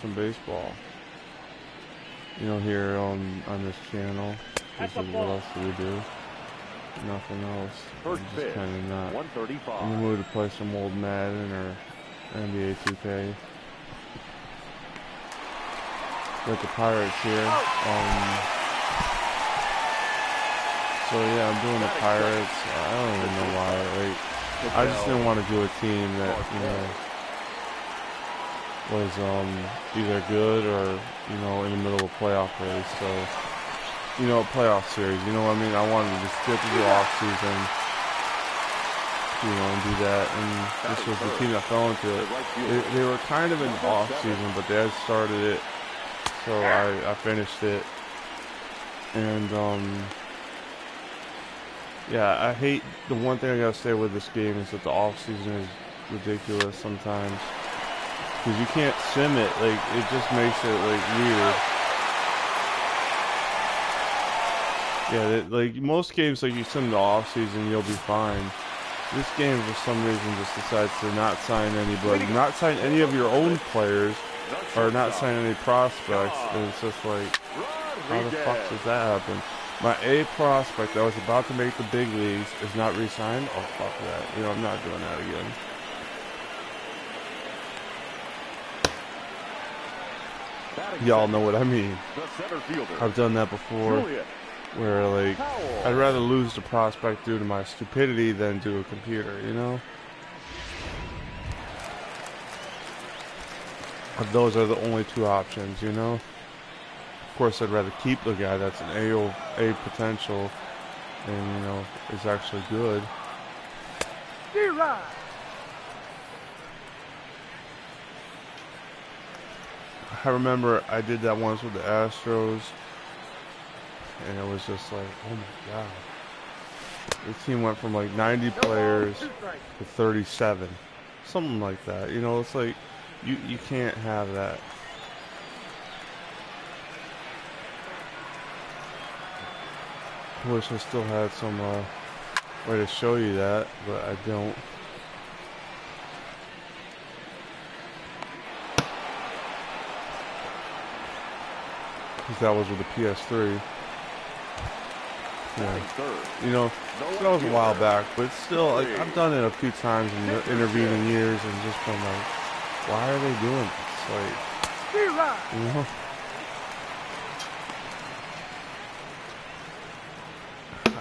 some baseball. You know, here on this channel. This is what else do we do? Nothing else. First I'm just kind of not 135. in the mood to play some old Madden or NBA 2K. Got the Pirates here. So yeah, I'm doing the Pirates. I don't even know why. Like, I just didn't want to do a team that, you know, was either good or, you know, in the middle of a playoff race. So, you know, a playoff series, you know what I mean? I wanted to just get through the off season, you know, and do that. And this was the team that fell into it. They were kind of in the off season, but they had started it, so I finished it. And yeah, I hate, the one thing I gotta say with this game is that the off season is ridiculous sometimes. Because you can't sim it, like, it just makes it, like, weird. Yeah, like, most games, like, you sim the off-season, you'll be fine. This game, for some reason, just decides to not sign anybody, not sign any of your own players, or not sign any prospects, and it's just like, how the fuck does that happen? My A prospect that was about to make the big leagues is not re-signed? Oh, fuck that. You know, I'm not doing that again. Y'all know what I mean. I've done that before, where, like, I'd rather lose the prospect due to my stupidity than to a computer, you know? But those are the only two options, you know? Of course, I'd rather keep the guy that's an A potential and, you know, is actually good. I remember I did that once with the Astros, and it was just like, oh my god. The team went from like 90 players to 37. Something like that. You know, it's like, you can't have that. I wish I still had some way to show you that, but I don't. That was with the PS3. Yeah. You know, that was a while back, but still, like, I've done it a few times in the intervening years and just been like, why are they doing this? Like, you know?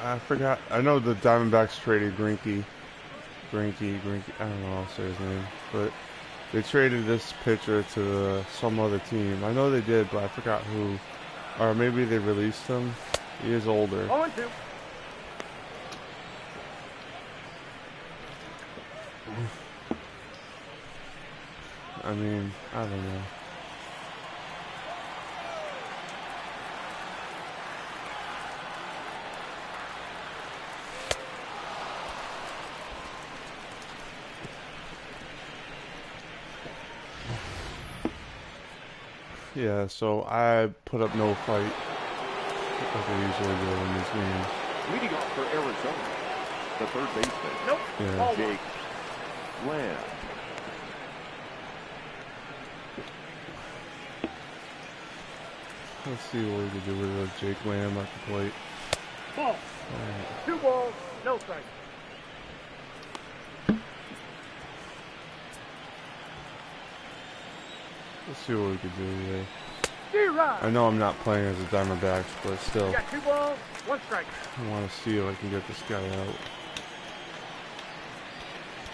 I forgot. I know the Diamondbacks traded Greinke. I don't know how to say his name, but they traded this pitcher to some other team. I know they did, but I forgot who. Or maybe they released him. He is older. 0-2. I mean, I don't know. Yeah, so I put up no fight like I usually do in these games. Leading off for Arizona, the third baseman. Nope. Yeah. Jake Lamb. Let's see what we can do with Jake Lamb at the plate. Ball. Right. 2 balls, no strikes. Let's see what we can do here. D-Rod. I know I'm not playing as a Diamondbacks, but still, You got 2 balls, 1 strike. I want to see if I can get this guy out.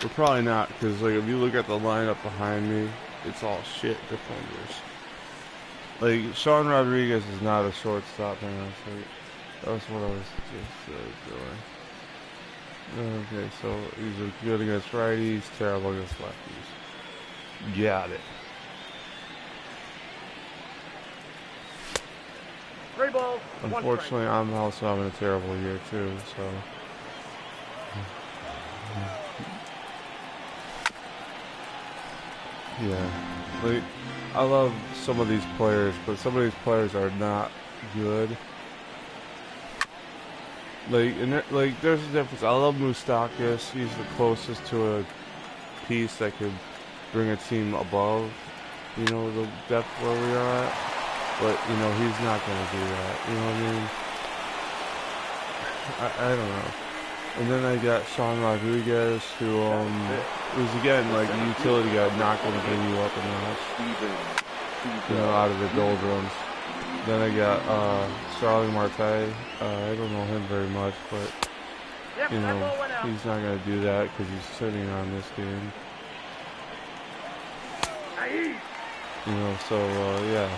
But probably not, because like if you look at the lineup behind me, it's all shit defenders. Like Sean Rodriguez is not a shortstop, man. That's what I was just doing. Okay, so he's good against righties, terrible against lefties. Got it. 3 balls, 1 strike. Unfortunately, I'm also having a terrible year too, so. Yeah, like, I love some of these players, but some of these players are not good. Like, like, there's a difference. I love Moustakis. He's the closest to a piece that could bring a team above. you know, the depth where we are at. But, you know, he's not going to do that. You know what I mean? I don't know. And then I got Sean Rodriguez, who was again like a utility guy, not going to bring you up a notch, you know, out of the doldrums. Then I got Starling Marte. I don't know him very much, but you know he's not going to do that because he's sitting on this game. You know, so yeah.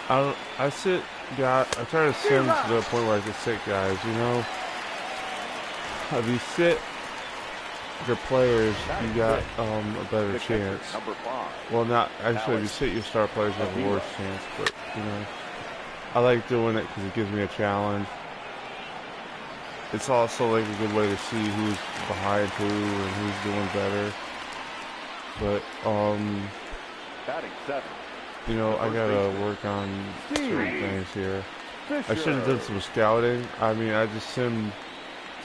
I try to sim to the point where I can sit guys, you know. If you sit your players, you got a better chance. Well, not actually. If you sit your star players, you have a worse chance. But you know, I like doing it because it gives me a challenge. It's also like a good way to see who's behind who and who's doing better. But you know, I gotta work on certain things here. I should have done some scouting. I mean, I just simmed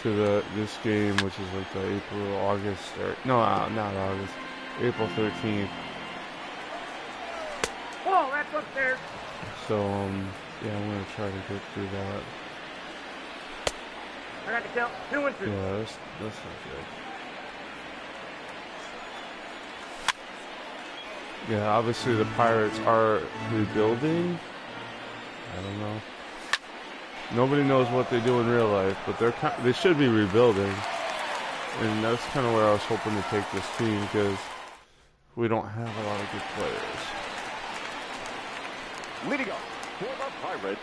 to this game, which is like the August, or no, not August, April 13th. Whoa, that's upstairs. So, yeah, I'm gonna try to get through that. I got to count 2 and 2. Yeah, that's not good. Yeah, obviously the Pirates are rebuilding. I don't know. Nobody knows what they do in real life, but they should be rebuilding. And that's kind of where I was hoping to take this team because we don't have a lot of good players. Leading up for the Pirates,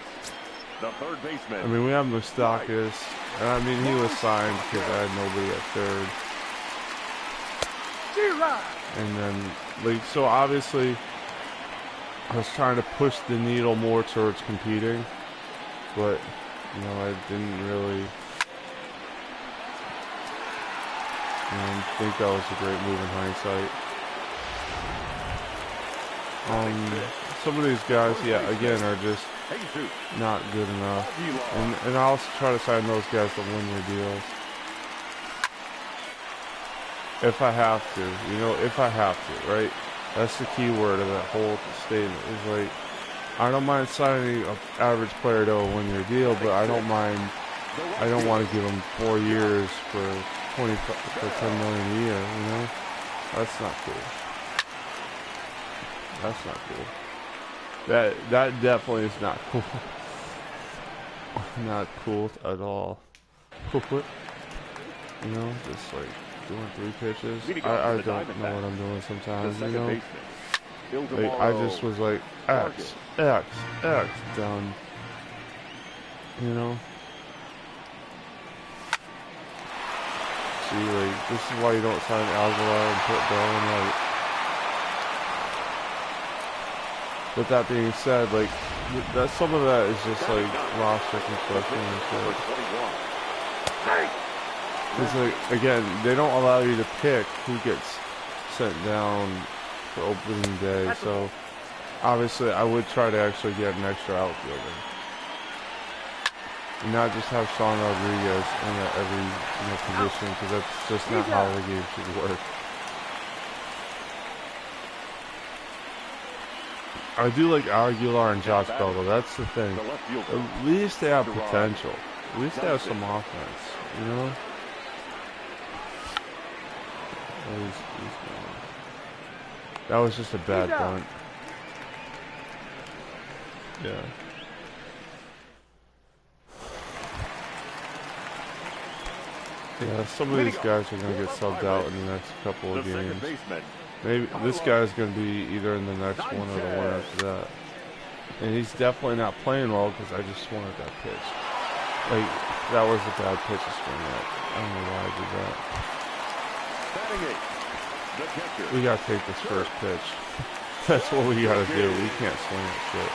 the third baseman. I mean, we have Moustakis, and I mean, he was signed because I had nobody at third. And then, like, so obviously, I was trying to push the needle more towards competing, but, you know, I didn't really, think that was a great move in hindsight. Some of these guys, yeah, again, are just not good enough. And I also try to sign those guys to win their deals. If I have to, you know, if I have to, right? That's the key word of that whole statement. Is like, I don't mind signing an average player to win their deal, but I don't want to give them 4 years for $10 million a year, you know? That's not cool. That's not cool. That definitely is not cool. Not cool at all. You know, just like doing 3 pitches. I don't know what I'm doing sometimes, you know? Like, I just was like, X, done. You know? See, like, this is why you don't sign Aguilar and put Bell in right. With that being said, like, some of that is just like roster construction and shit. It's like, again, they don't allow you to pick who gets sent down for opening day, so obviously I would try to actually get an extra outfielder. And not just have Sean Rodriguez in at every position, because that's just not how the game should work. I do like Aguilar and Josh Bell, though. That's the thing. At least they have potential. At least they have some offense, you know? That was just a bad bunt. Yeah. Yeah, some of these guys are going to get subbed out in the next couple of games. Maybe this guy's going to be either in the next one or the one after that. And he's definitely not playing well because I just wanted that pitch. Like, that was a bad pitch to swing at. I don't know why I did that. We got to take this first pitch. That's what we got to do. We can't swing that shit.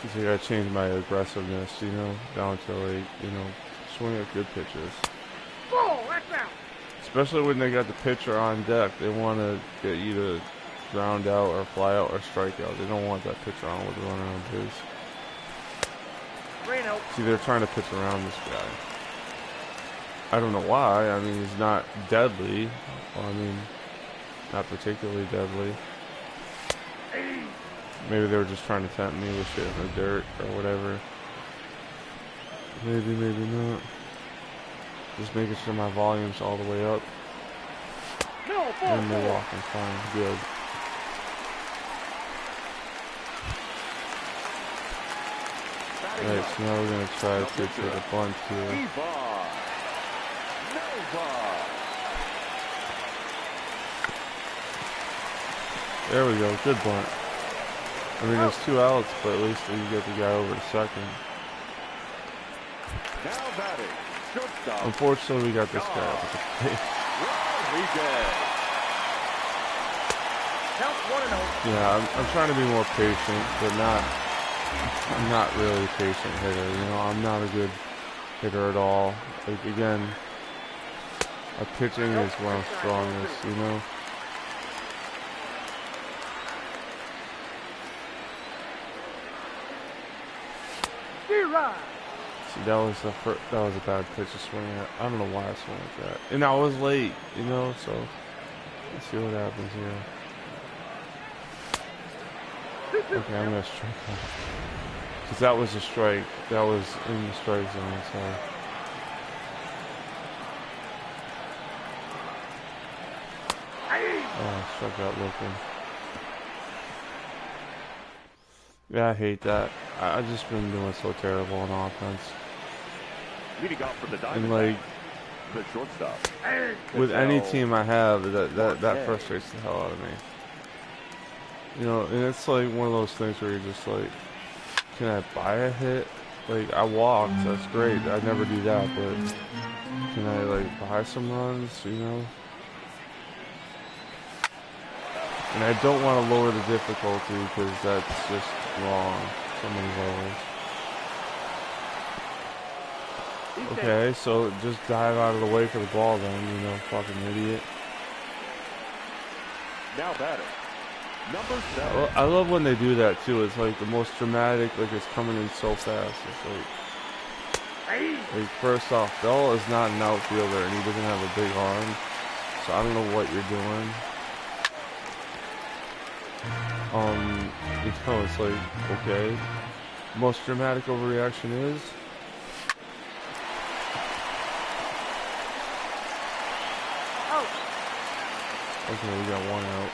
So I gotta change my aggressiveness, you know, down to like, swing at good pitches. Especially when they got the pitcher on deck, they want to get you to ground out or fly out or strike out. They don't want that pitcher on with a runner on base. 3-0. See, they're trying to pitch around this guy. I don't know why. I mean, he's not deadly. Well, I mean, not particularly deadly. Maybe they were just trying to tempt me with shit in the dirt or whatever. Maybe, maybe not. Just making sure my volume's all the way up. And they're walking fine. Good. Alright, so now we're going to try to take a bunt here. There we go, good bunt. I mean, there's 2 outs, but at least you get the guy over to second. Unfortunately, we got this guy up at the plate. Yeah, I'm trying to be more patient, but I'm not really a patient hitter. You know, I'm not a good hitter at all. Like, again, our pitching is one of the strongest, you know. See, that was a bad pitch to swing at. I don't know why I swung like that. And I was late, you know, so let's see what happens here. Okay, I'm gonna strike out. Because that was a strike. That was in the strike zone, so. Oh, struck out looking. Yeah, I hate that. I've just been doing so terrible on offense. And like, the shortstop. with any team I have, that frustrates the hell out of me. You know, and it's like one of those things where you're just like, can I buy a hit? Like, I walked, that's great. I never do that, but can I like buy some runs, you know? And I don't want to lower the difficulty because that's just wrong. So many levels. Okay, so just dive out of the way for the ball then, you know, fucking idiot. Now batting. Number 7. I love when they do that too. It's like the most dramatic, like it's coming in so fast. It's like first off, Bell is not an outfielder and he doesn't have a big arm. So I don't know what you're doing. You know, it's like, okay. Most dramatic overreaction is okay, we got 1 out.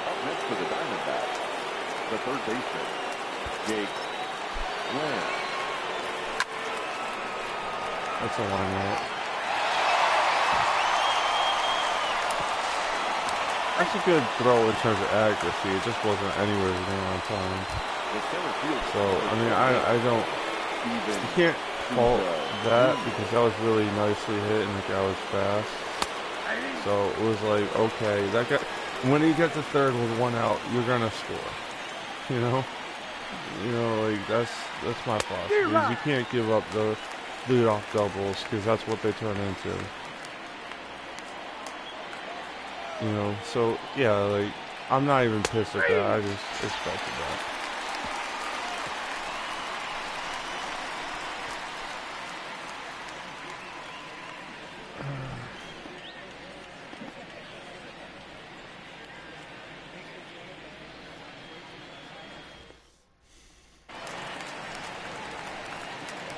Up next for the Diamondbacks, the third baseman, Jake Glenn. That's a 1 out. That's a good throw in terms of accuracy. It just wasn't anywhere near on time. So, I mean, I don't, you can't fault that because that was really nicely hit and the guy was fast. So it was like, okay, that guy, when he gets to third with 1 out, you're gonna score. You know, like that's my philosophy. Is you can't give up the leadoff doubles because that's what they turn into. You know, so yeah, like I'm not even pissed at that. I just expected that.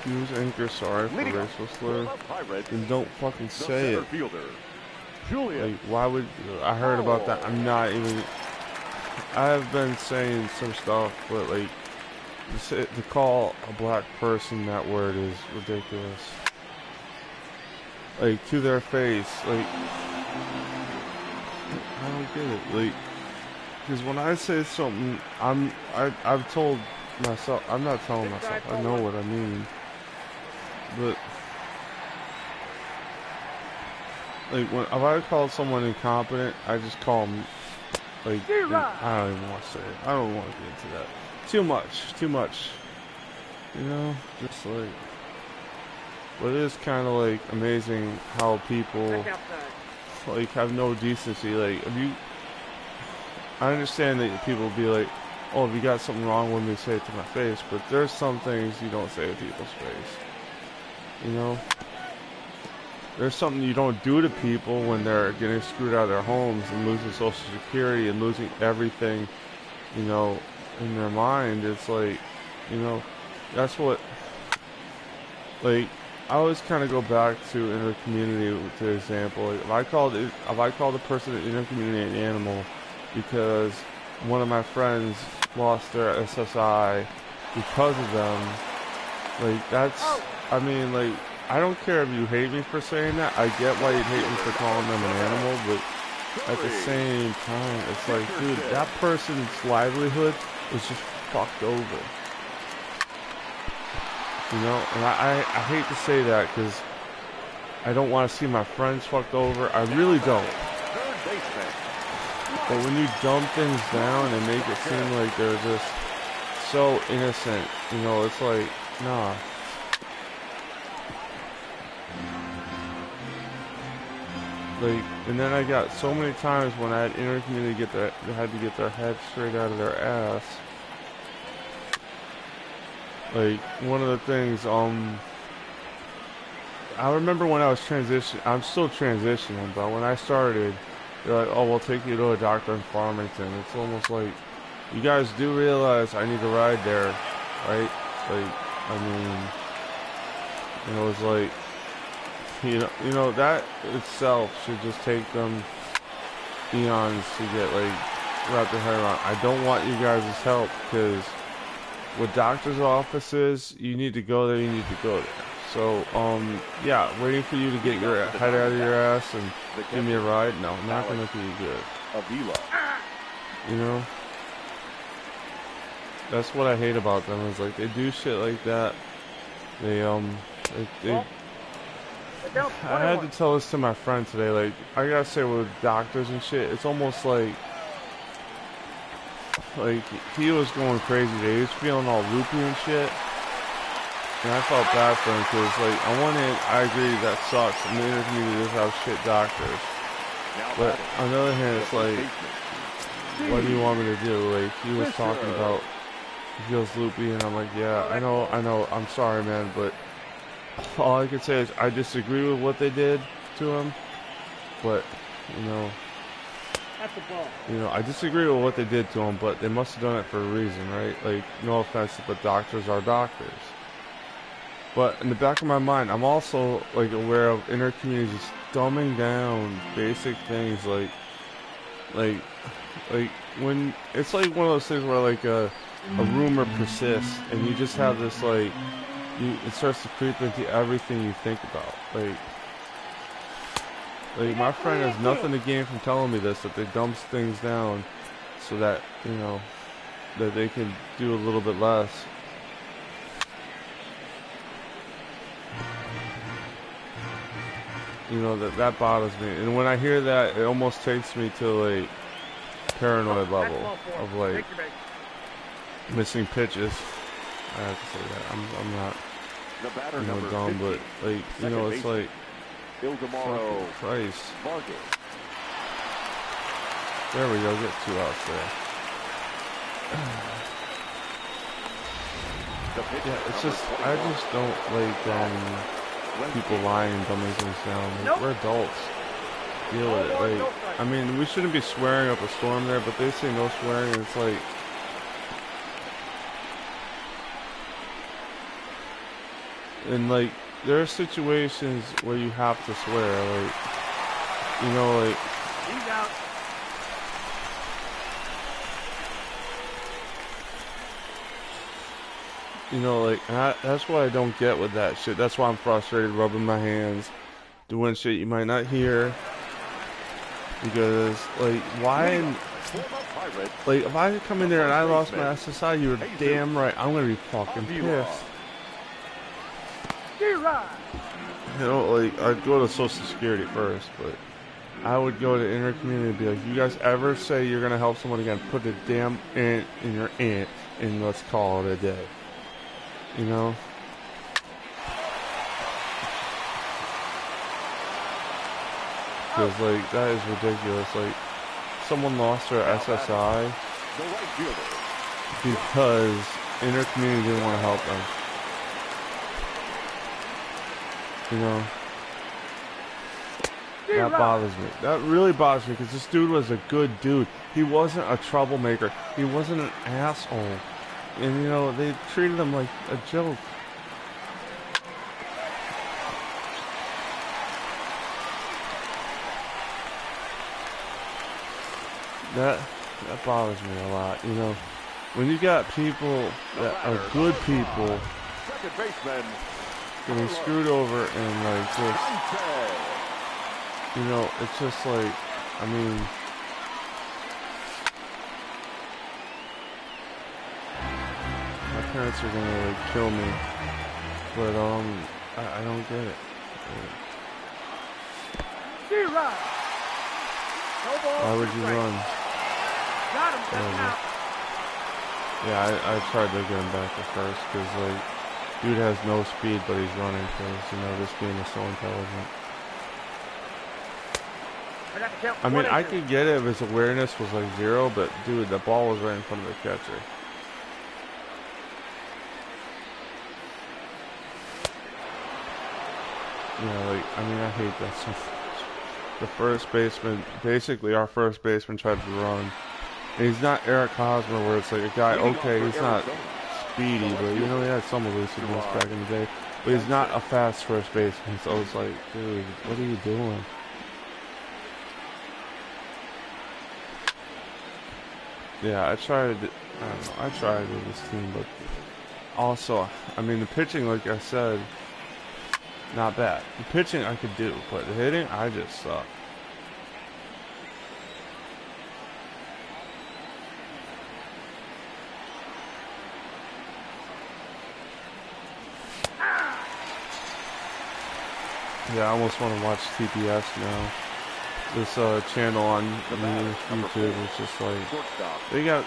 Use anchor, sorry for racial slur. Then don't fucking say it. Like, why would I heard about that? I'm not even. I have been saying some stuff, but like to call a black person that word is ridiculous. Like to their face, like I don't get it. Like, because when I say something, I've told myself. I'm not telling myself. I know what I mean. But like if I call someone incompetent, I just call them like I don't even want to say it. I don't want to get into that. Too much. You know, just like. But it is kind of like amazing how people like have no decency. Like if you, I understand that people be like, oh, if you got something wrong with me, say it to my face. But there's some things you don't say to people's face. You know? There's something you don't do to people when they're getting screwed out of their homes and losing Social Security and losing everything, you know, in their mind. It's like, you know, that's what, like, I always kind of go back to inner community to example. Like, if I called a person in inner community an animal because one of my friends lost their SSI because of them, like, that's, I mean, like, I don't care if you hate me for saying that. I get why you'd hate me for calling them an animal, but at the same time, it's like, dude, that person's livelihood is just fucked over. You know, and I hate to say that because I don't want to see my friends fucked over. I really don't. But when you dumb things down and make it seem like they're just so innocent, you know, it's like, nah. Like, and then I got so many times when I had inner community had to get their head straight out of their ass. Like, one of the things, I remember when I was I'm still transitioning, but when I started, they're like, oh, we'll take you to a doctor in Farmington. It's almost like, you guys do realize I need to ride there, right? Like, I mean, and it was like, you know, that itself should just take them eons to get, like, wrap their head around. I don't want you guys' help, because with doctor's offices, you need to go there, you need to go there. So, yeah, waiting for you to get your head out of your ass and give me a ride, no, not gonna be good. You know? That's what I hate about them, is like, they do shit like that. I had to tell this to my friend today, like, I gotta say with doctors and shit, it's almost like he was going crazy today. He was feeling all loopy and shit. And I felt bad for him because, like, on one hand, I agree that sucks. And the inner community does have shit doctors. But on the other hand, it's like, what do you want me to do? Like, he was talking about he feels loopy, and I'm like, yeah, I know, I'm sorry, man, but all I can say is I disagree with what they did to him. But, you know, I disagree with what they did to him, but they must have done it for a reason, right? Like, no offense, but doctors are doctors. But in the back of my mind, I'm also, like, aware of inner communities dumbing down basic things, like when it's like one of those things where, like, a rumor persists, and you just have this, like, it starts to creep into everything you think about, like my friend has nothing to gain from telling me this, that they dump things down so that, you know, that they can do a little bit less. You know, that bothers me. And when I hear that, it almost takes me to, like, paranoid level of, like, missing pitches. I have to say that. I'm not, you know, dumb, but, like, you know, it's like, fucking Christ. There we go, get 2 outs there. Yeah, it's just, I just don't like, people lying and dumbing things down. Like, we're adults. Deal with it. Like, I mean, we shouldn't be swearing up a storm there, but they say no swearing, and it's like, and, like, there are situations where you have to swear, like, you know, like, He's out. you know, like, that's what I don't get with that shit. That's why I'm frustrated, rubbing my hands, doing shit you might not hear. Because, like, why, like, if I come in there and I lost my SSI, you're damn right, I'm gonna be fucking pissed. You know, like, I'd go to Social Security first, but I would go to inner community and be like, you guys ever say you're gonna help someone again, put a damn ant in your ant, and let's call it a day. You know? Because, like, that is ridiculous. Like, someone lost their SSI. because inner community didn't want to help them. You know, that bothers me. That really bothers me because this dude was a good dude. He wasn't a troublemaker. He wasn't an asshole. And you know, they treated him like a joke. That bothers me a lot, you know. When you got people that are good people getting screwed over and like just, you know, it's just like, I mean, my parents are gonna like kill me, but I don't get it. Why would you run? Yeah, I tried to get him back at first because, like, dude has no speed, but he's running because, you know, this game is so intelligent. I mean, I could get it if his awareness was, like, 0, but, dude, the ball was right in front of the catcher. You know, like, I mean, I hate that so much. The first baseman, basically our first baseman tried to run. And he's not Eric Hosmer where it's like a guy, okay, he's not speedy, but you know, he had some elusiveness back in the day. But he's not a fast first baseman, so it's like, dude, what are you doing? Yeah, I tried with this team, but also, I mean, the pitching, like I said, not bad. The pitching I could do, but the hitting, I just suck. Yeah, I almost want to watch TPS now. This channel on YouTube is just like they got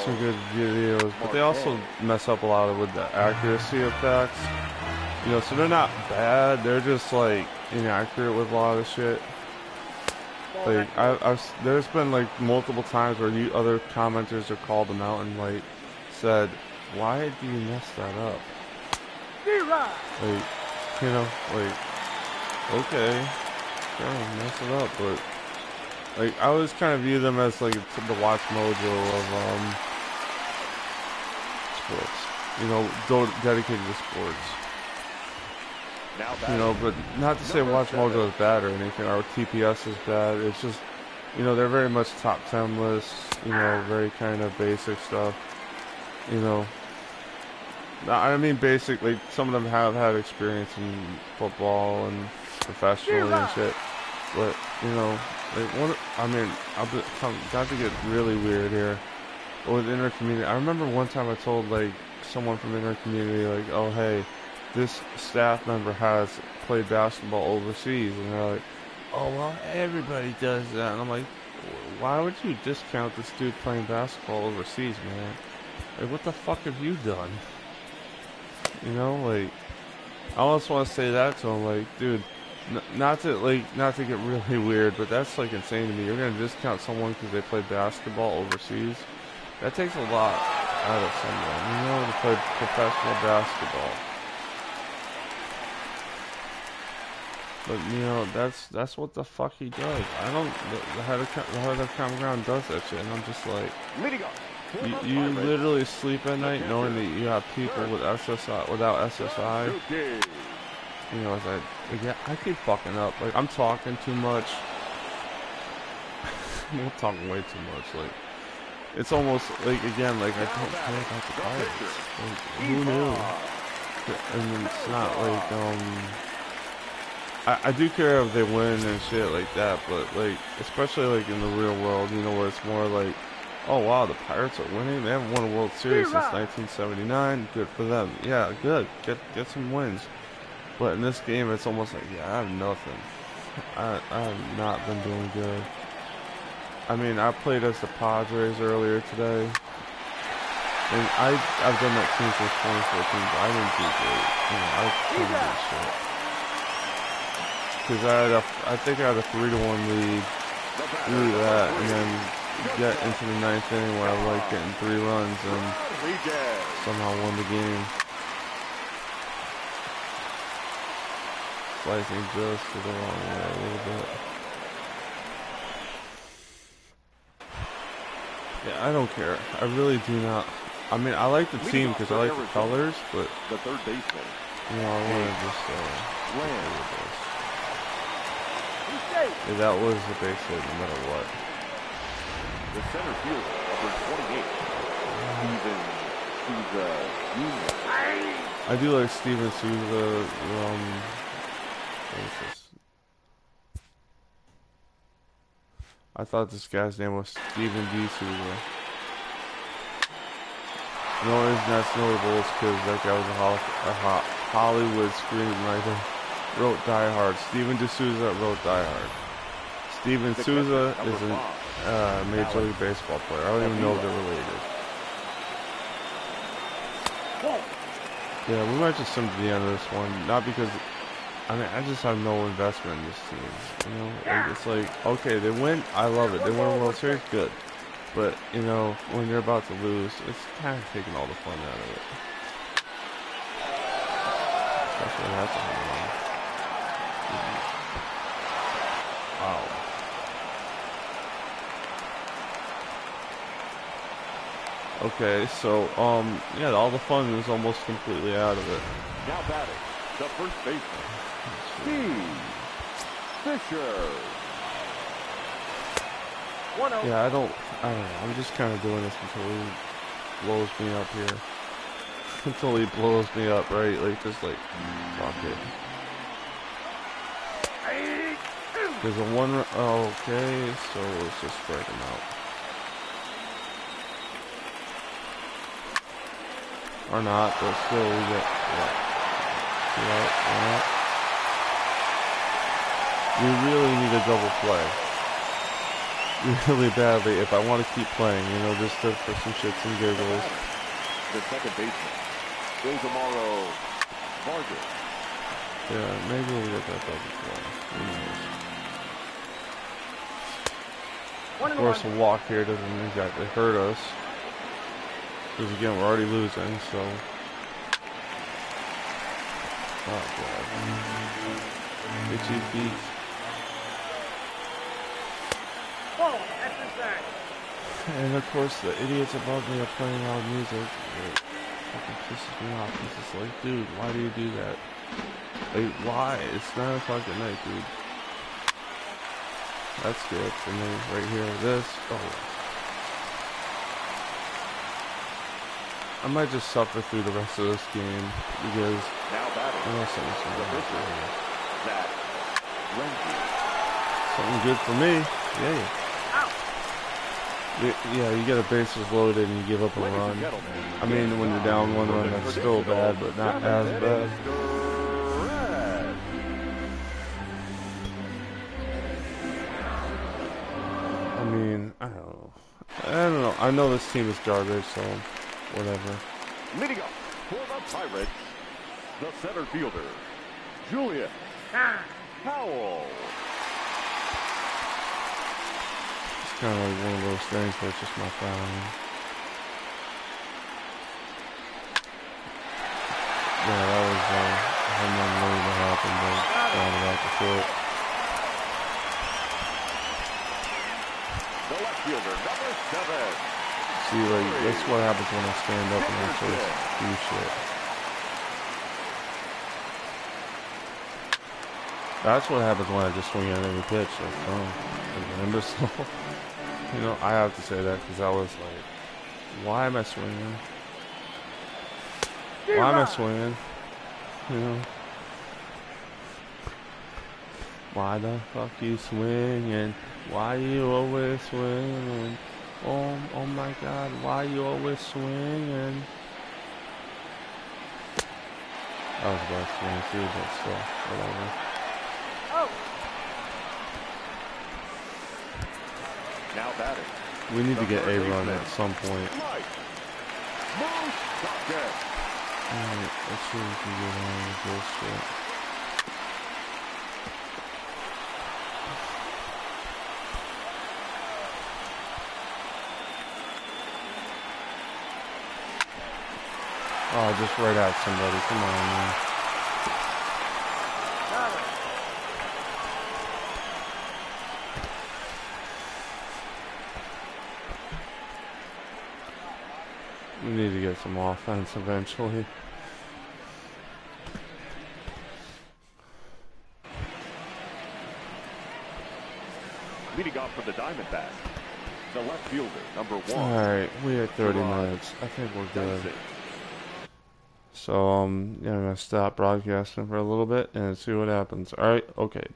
some good videos, but they also mess up a lot of with the accuracy of facts. You know, so they're not bad. They're just like inaccurate with a lot of shit. Like there's been like multiple times where other commenters have called them out and like said, "Why do you mess that up?" Like, you know, like. Okay, yeah, mess it up, but like I always kind of view them as like the watch mojo of sports, you know, dedicated to sports. You know, but not to say watch mojo is bad or anything, or TPS is bad. It's just, you know, they're very much top 10 lists. You know, very kind of basic stuff. You know. I mean, basically, some of them have had experience in football and professionally and shit, but you know, like I mean, got to get really weird here. But with inner community, I remember one time I told like someone from inner community, like, "Oh, hey, this staff member has played basketball overseas," and they're like, "Oh, well, everybody does that," and I'm like, "Why would you discount this dude playing basketball overseas, man? Like, what the fuck have you done?" You know, like, I almost want to say that to him, like, dude, not to get really weird, but that's like insane to me. You're gonna discount someone because they play basketball overseas? That takes a lot out of someone, you know, to play professional basketball. But you know, that's what the fuck he does. I don't. The head of Common Ground does that shit, and I'm just like. You literally sleep at night knowing that you have people with SSI, without SSI. You know, I keep fucking up. Like, I'm talking too much. I'm talking way too much. Like, it's almost, like, again, like, I don't care about the Pirates. Like, who knew? And it's not like, I do care if they win and shit like that, but, like, especially, like, in the real world, you know, where it's more like, oh wow, the Pirates are winning. They haven't won a World Series since 1979. Good for them. Yeah, good. Get some wins. But in this game, it's almost like, yeah, I have nothing. I have not been doing good. I mean, I played as the Padres earlier today, and I've done that team since 2014, but I didn't do great. You know, I couldn't do shit because I think I had a 3-1 lead through that, and then. get into the 9th inning where I like getting 3 runs and somehow won the game. Slicing just to the wrong way a little bit. Yeah, I don't care. I really do not. I mean, I like the team because I like the colors, but the third baseman. You know, I want to just Land. Yeah, that was a base hit no matter what. The center fielder, number 28, Steven Souza Jr. I do like Steven Souza. What is this? I thought this guy's name was Steven D. Souza. The only reason that's notable is because that guy was a Hollywood screenwriter. Wrote Die Hard. Steven D'Souza wrote Die Hard. Steven Souza is a Major League Baseball player. I don't even know if they're related. Yeah, we might just come to the end of this one. Not because, I mean, I just have no investment in this team. You know, like, it's like, okay, they win, I love it. They win a World Series, good. But, you know, when you're about to lose, it's kind of taking all the fun out of it. Especially when that's a home run. Wow. Okay, so, yeah, all the fun is almost completely out of it. Now batting, the first baseman, Steve Fisher. Yeah, I don't know. I'm just kind of doing this until he blows me up here. Until he blows me up, right? Like, just like, fuck it. There's a one, okay, so let's just spread him out. Or not, but still we get, yeah. We really need a double play. Really badly if I want to keep playing, you know, just for some shits and giggles. The second baseman, Rosamaro Vargas. Yeah, maybe we'll get that double play. Who knows? Of course, a walk here doesn't exactly hurt us. Because again, we're already losing, so. Oh, God. Itchy feet. And of course, the idiots above me are playing loud music. It fucking pisses me off. It's just like, dude, why do you do that? Like, why? It's 9 o'clock at night, dude. That's good. And then right here, this. Oh. I might just suffer through the rest of this game because I know something's going to happen here. Something good for me. Yeah. Yeah, you get a bases loaded and you give up a run. I mean, when you're down 1 run, that's still bad, but not as bad. I mean, I don't know. I know this team is garbage, so whatever. Leading up for the Pirates, the center fielder, Julian Powell. Kind of like one of those things where it's just my family. Yeah, that was home run waiting to happen, but got it out the foot. The left fielder, number 7. See, like, that's what happens when I stand up and actually do shit. That's what happens when I just swing at every pitch. Like, oh, like an imbecile. You know, I have to say that because I was like, why am I swinging? Why am I swinging? You know? Why the fuck you swinging? Why you always swinging? Oh my God, why you always swinging? That was the best swing too, but still, whatever. Now batting. We need to get a run at some point. Alright, Let's see if we can get on with this shit. Oh, just right at somebody. Come on, man. Got it. We need to get some offense eventually. Leading off for the Diamondbacks, the left fielder, number 1. Alright, we're at 30 minutes. I think we're good. So, yeah, I'm gonna stop broadcasting for a little bit and see what happens. Alright, okay.